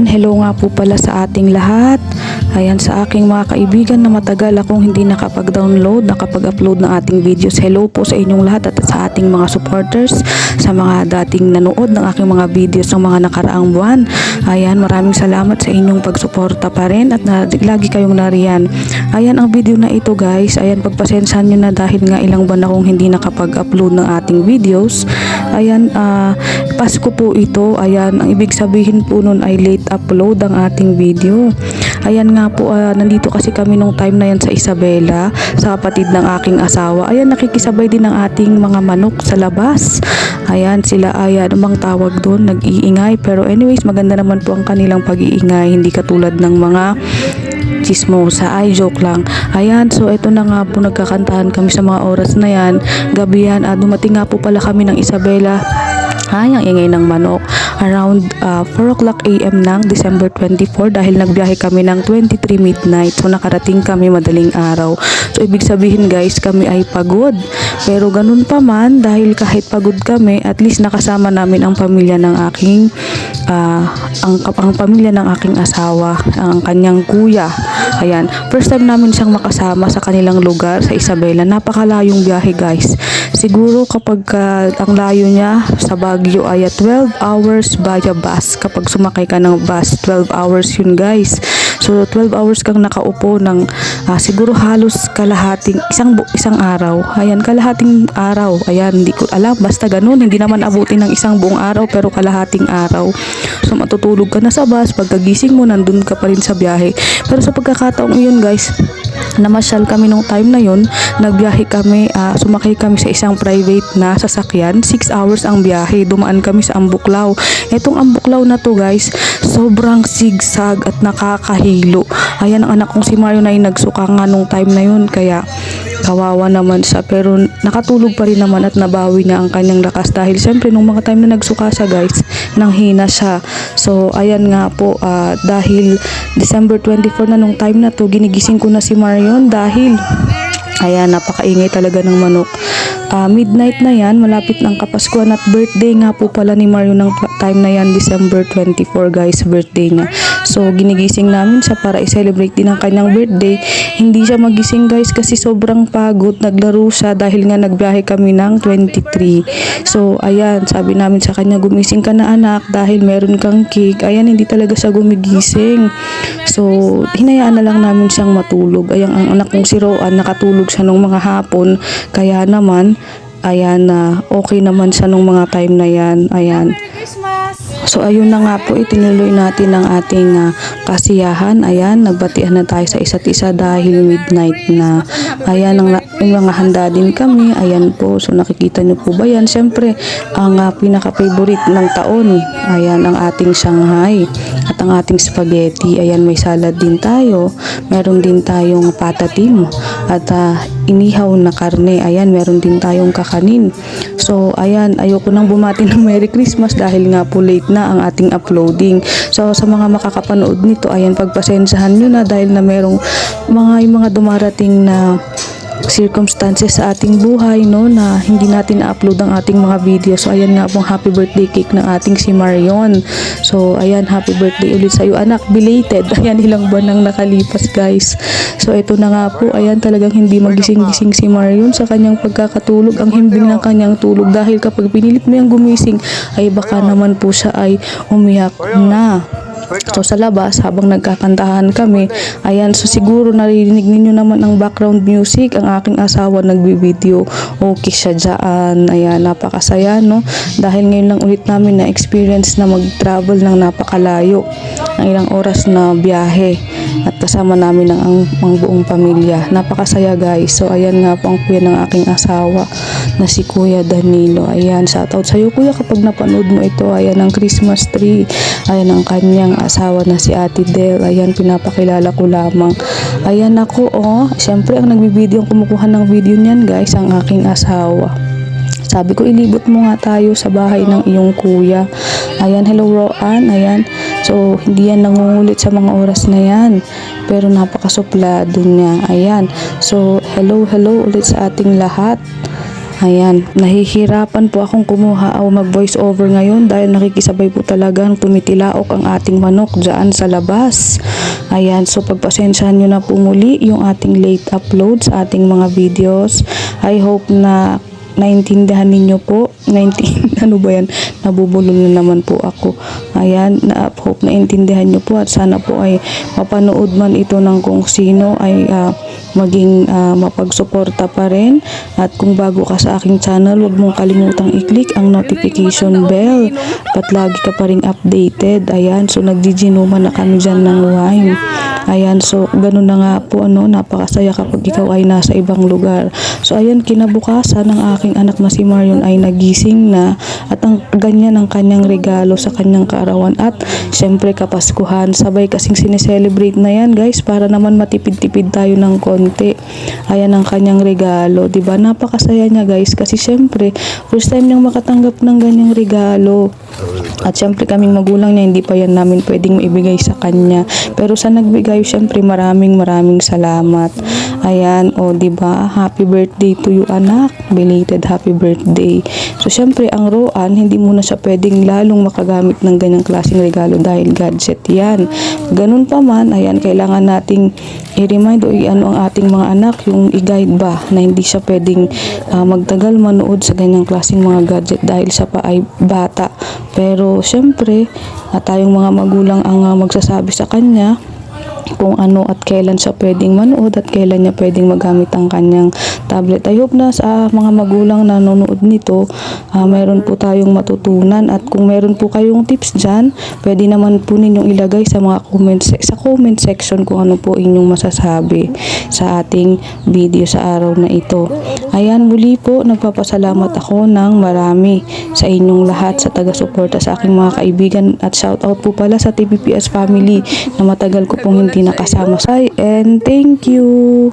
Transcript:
hello nga po pala sa ating lahat. Ayan, sa aking mga kaibigan na matagal akong hindi nakapag-download, nakapag-upload ng ating videos. Hello po sa inyong lahat at sa ating mga supporters, sa mga dating nanood ng aking mga videos ng mga nakaraang buwan. Ayan, maraming salamat sa inyong pagsuporta pa rin at lagi kayong nariyan. Ayan, ang video na ito guys, ayan, pagpasensyahan nyo na dahil nga ilang buwan akong hindi nakapag-upload ng ating videos. Ayan, Pasko po ito. Ayan, ang ibig sabihin po nun ay late upload ang ating video. Ayan nga po, nandito kasi kami nung time na yan sa Isabela, sa kapatid ng aking asawa. Ayan, nakikisabay din ang ating mga manok sa labas. Ayan, sila ay bang tawag doon, nag-iingay. Pero anyways, maganda naman po ang kanilang pag-iingay, hindi katulad ng mga chismosa. Ay, joke lang. Ayan, so ito na nga po, nagkakantahan kami sa mga oras na yan. Gabi yan, dumating nga po pala kami ng Isabela. Ay, ang ingay ng manok. Around 4 o'clock AM ng December 24 dahil nagbiyahe kami ng 23 midnight. So, nakarating kami madaling araw. So, ibig sabihin guys, kami ay pagod. Pero ganun pa man, dahil kahit pagod kami, at least nakasama namin ang pamilya ng aking ang pamilya ng aking asawa, ang kanyang kuya. Ayan, first time namin siyang makasama sa kanilang lugar sa Isabela. Napakalayong biyahe guys. Siguro kapag ang layo niya sa Baguio ay 12 hours via bus. Kapag sumakay ka ng bus, 12 hours yun guys. So 12 hours kang nakaupo ng siguro halos kalahating isang araw. Ayan, kalahating araw. Ayan, hindi ko alam, basta ganun. Hindi naman abutin ng isang buong araw pero kalahating araw. So matutulog ka na sa bus, pagkagising mo nandun ka pa rin sa biyahe. Pero sa pagkakataong iyon guys, namasyal kami nung time na yun, nagbiyahe kami, sumakay kami sa isang private na sasakyan. 6 hours ang biyahe, dumaan kami sa Ambuklaw. Etong Ambuklaw na to guys, sobrang sigsag at nakakahilo. Ayan, ang anak kong si Mario na nagsuka nga nung time na yun, kaya kawawa naman siya, pero nakatulog pa rin naman at nabawi na ang kanyang lakas dahil siyempre nung mga time na nagsuka siya guys, nanghina siya. So ayan nga po, dahil December 24 na nung time na to, ginigising ko na si Marion dahil ayan, napakaingay talaga ng manok. Midnight na yan, malapit ng Kapaskuhan at birthday nga po pala ni Mario ng time na yan, December 24 guys, birthday niya. So ginigising namin siya para i-celebrate din ang kanyang birthday. Hindi siya magising guys kasi sobrang pagod, naglaro siya dahil nga nagbiyahe kami ng 23. So ayan, sabi namin sa kanya, gumising ka na anak dahil meron kang cake. Ayan, hindi talaga siya gumigising. So hinayaan na lang namin siyang matulog. Ayan, ang anak kong si Roan, nakatulog siya nung mga hapon, kaya naman ayan, okay naman siya nung mga time na yan. Ayan. So ayun na nga po, itinuloy natin ang ating kasiyahan. Ayan, nagbatian na tayo sa isa't isa dahil midnight na. Ayan, may mga handa din kami. Ayan po, so nakikita nyo po ba yan? Siyempre, ang pinaka-favorite ng taon, ayan, ang ating Shanghai at ang ating spaghetti. Ayan, may salad din tayo. Meron din tayong patatim at inihaw na karne. Ayan, meron din tayong kakanin. So ayan, ayoko nang bumati ng Merry Christmas dahil nga po late na ang ating uploading. So sa mga makakapanood nito, ayan, pagpasensyahan nyo na dahil na merong mga dumarating na circumstances sa ating buhay, no, na hindi natin na-upload ang ating mga video. So ayan nga pong happy birthday cake ng ating si Marion. So ayan, happy birthday ulit sa iyo anak, belated. Ayan, ilang buwan nang nakalipas guys. So ito na nga po, ayan, talagang hindi magising-gising si Marion sa kanyang pagkakatulog. Ang himbing ng kanyang tulog dahil kapag pinilit mo yung gumising ay baka naman po siya ay umiyak na. So sa labas, habang nagkakantahan kami, ayan, so siguro naririnig ninyo naman ang background music, ang aking asawa nagbibideo. Okay siya dyan. Ayan, napakasaya, no? Dahil ngayon lang ulit namin na experience na mag-travel ng napakalayo, ang ilang oras na biyahe, at kasama namin ang buong pamilya. Napakasaya guys. So ayan nga po ang kuya ng aking asawa na si Kuya Danilo. Ayan, shoutout sa iyo kuya kapag napanood mo ito. Ayan ang Christmas tree. Ayan ang kanyang asawa na si Ate Del. Ayan, pinapakilala ko lamang. Ayan ako, syempre ang nagbibideo, ang kumukuha ng video niyan guys, ang aking asawa. Sabi ko, ilibot mo nga tayo sa bahay ng iyong kuya. Ayan, hello Roan. Ayan, so hindi yan nangungulit sa mga oras na yan, pero napakasuplado niya. Ayan, so hello ulit sa ating lahat. Ayan, nahihirapan po akong kumuha o mag voice over ngayon dahil nakikisabay po talagang tumitilaok ang ating manok dyan sa labas. Ayan, so pagpasensyahan nyo na po muli yung ating late upload sa ating mga videos. I hope na naintindihan ninyo po. Ano ba yan? Nabubulol na naman po ako. Ayan, hope naintindihan nyo po at sana po ay mapanood man ito ng kung sino ay maging mapagsuporta pa rin. At kung bago ka sa aking channel, huwag mong kalimutang i-click ang notification bell at lagi ka pa rin updated. Ayan, so nagjiginuman na kami dyan ng wine. Ayan, so ganun na nga po, napakasaya kapag ikaw ay nasa ibang lugar. So ayan, kinabukasan ng aking anak na si Marion ay nagising na at ang ganyan ang kanyang regalo sa kanyang kaarawan at syempre kapaskuhan. Sabay kasing sineselebrate na yan guys para naman matipid-tipid tayo ng konti. Ayan ang kanyang regalo, diba? Napakasaya niya guys kasi syempre first time niyang makatanggap ng ganyang regalo. At syempre kaming magulang niya hindi pa yan namin pwedeng maibigay sa kanya. Pero sa nagbigay syempre maraming salamat. Ayan, o diba? Happy birthday to you anak. Belated happy birthday. So syempre ang Roan hindi muna siya pwedeng lalong makagamit ng ganyang klaseng regalo dahil gadget yan. Ganun pa man, ayan, kailangan nating i-remind o i-ano ang ating mga anak, yung i-guide ba na hindi siya pwedeng magtagal manood sa ganyang klaseng mga gadget dahil siya pa ay bata. Pero syempre tayong mga magulang ang magsasabi sa kanya kung ano at kailan siya pwedeng manood at kailan niya pwedeng magamit ang kanyang tablet. I hope na sa mga magulang na nanonood nito, mayroon po tayong matutunan at kung mayroon po kayong tips dyan, pwede naman po ninyong ilagay sa mga comment section kung ano po inyong masasabi sa ating video sa araw na ito. Ayan, muli po nagpapasalamat ako ng marami sa inyong lahat sa taga-suporta sa aking mga kaibigan at shout out po pala sa TVPS family na matagal ko pong hindi nakasama. And thank you.